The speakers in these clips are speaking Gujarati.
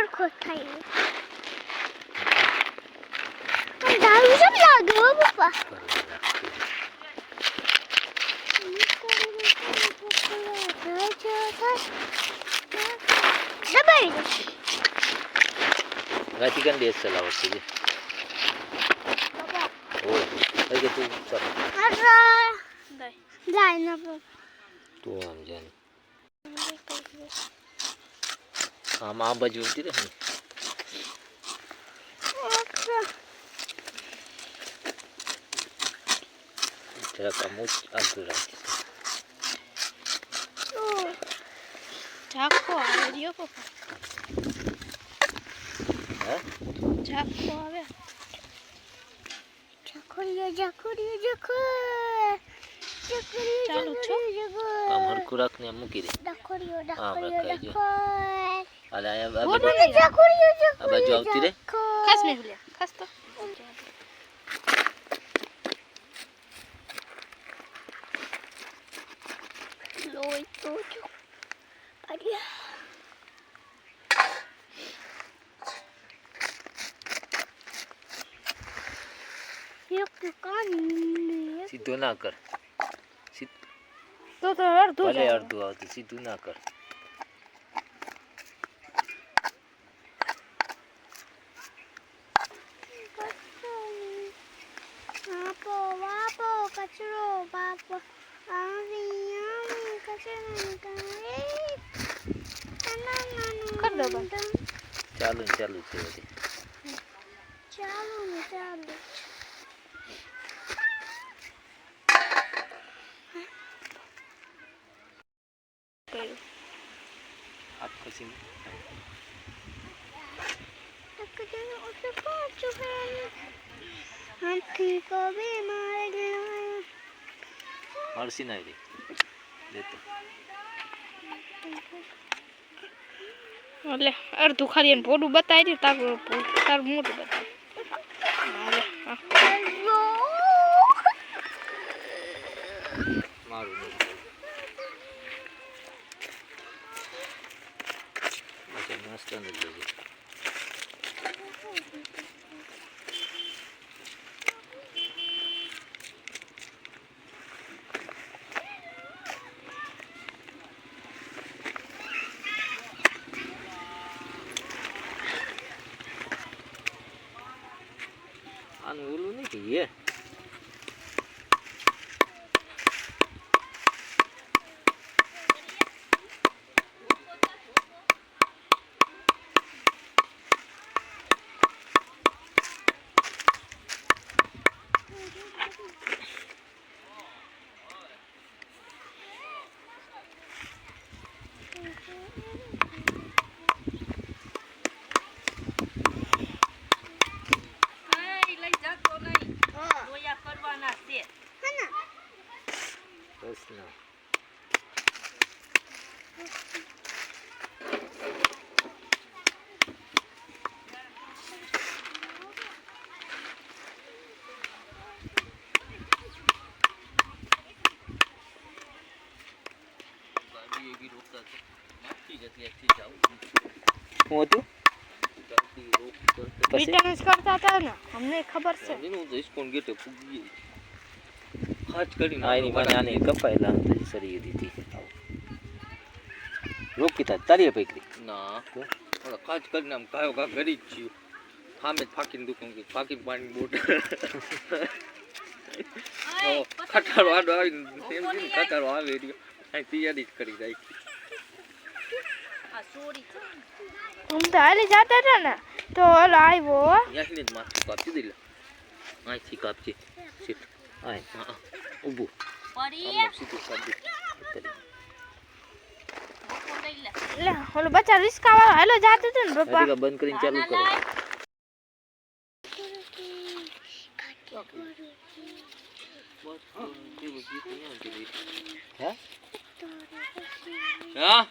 હરખો થાય દારૂ સમ લાગે હો પપ્પા દબાઈ ગાતી કન દેસ ચલાવો છે ઓ અગે તું ચલ જાય ના તું આમ જાન આમ આ બાજુ ઉતી રહે જરા કમુચ આગળ રાખી ચાકો આવે રહ્યો પપ્પા હે ચાકો આવે ચાલુ છો કામ હરખું રાખને મૂકી દે આમ રખાઈ જો આલે આ બાજુ આવતી રે ખાસ મે લે ખાસ તો લોય તો જો અડિયા એક કાન સીધો ના કર તો અડધું ભલે અડધું આવતું સીધું ના કર બાપો બાપો કચરો બાપો આવી કચરો કર દો ચાલુ ચાલુ છે બધી ચાલુ आप खुशी में हाथी को भी मार गया मर्सी नहीं दी देते એટલે અડધું ખાલી એને પોડું બતાવી દે તારું મોટું બતાવી मारू नहीं अच्छा नाश्ता नहीं लेगी आने बोलूं नहीं कि ये बस ना गाड़ी ये भी रोकता था माफी जैसे अच्छी जाऊं वो तो मेंटेनेंस करता था ना हमने खबर से નું તો ઇસ્કોન ગેટે પૂગી ખાચ કરીને આની મને આને કપાયેલા અંતે સરી દીધી રોકી તા તારી પકડી ના તો ઓલા ખાચ કરીને આમ ગાયો ગા ગરી જ છું સામે ફાકીને દુકાન કે ફાકીને પાણી બોટલ ખટારો આડો આવીને એમ કે ખટારો આવે રહ્યો આ તૈયારી જ કરી રાખી આ સોરી तुम तो हाली जाता था ना तो हल आई वो यासने माथું કાપી દીધું આથી કાપજે સીટ આય હા ઊભું પડી સીધું કાપી ले ओलो बच्चा रिस्क वाला हेलो जाते थे ना पापा अभी बंद કરીને ચાલુ કરો હા હા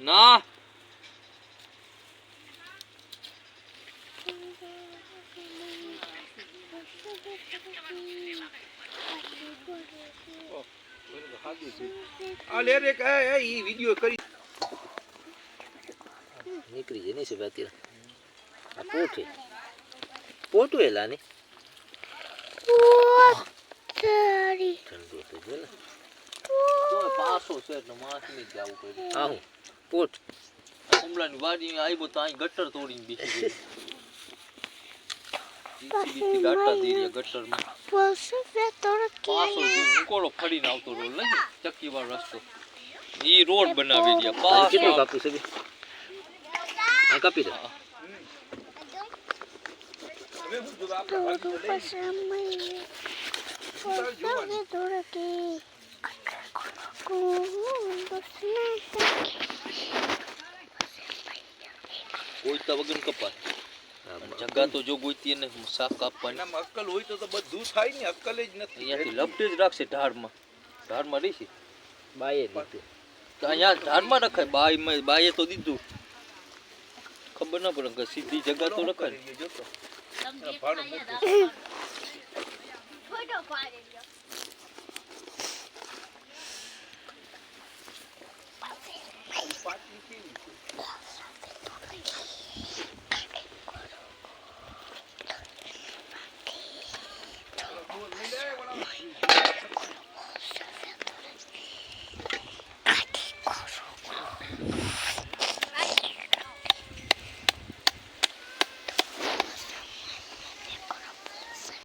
ना આ લે રે કે ઈ વિડિયો કરી નીકળી જાય નહીં છે અત્યારે આ પોઠે પોટું એલા ને ઠંડુ તો જો ને તો પાસો છે એટલે માસ ની જાવું પડે આ હું પોટ કમલાની વાડી આવ્યો તો અહીં ગટર તોડીને બેસી ગયો જીસીબી ગાટા દીરી ગટરમાં પાસો જે મુકોડો ફરીને આવતો રોડ લઈ ચક્કી વાળો રસ્તો ઈ રોડ બનાવી ગયા આ કેટલું પાસ કાપી છે આ કાપી દે હવે હું જો આપણે કોઈ તો વગન કપાય જગા તો જો ગોઈતી ને શાક કાપવાની નામ અક્કલ હોય તો બધું થાય ને અક્કલ જ નથી અહીંયાથી લપટે જ રાખશે ઢાળમાં રહીશે બાયે દીધું તો અહીંયા ઢાળમાં રખાય બાઈએ તો દીધું ખબર ના પડે કે સીધી જગા તો રખાય જોતો ભાડું મૂકું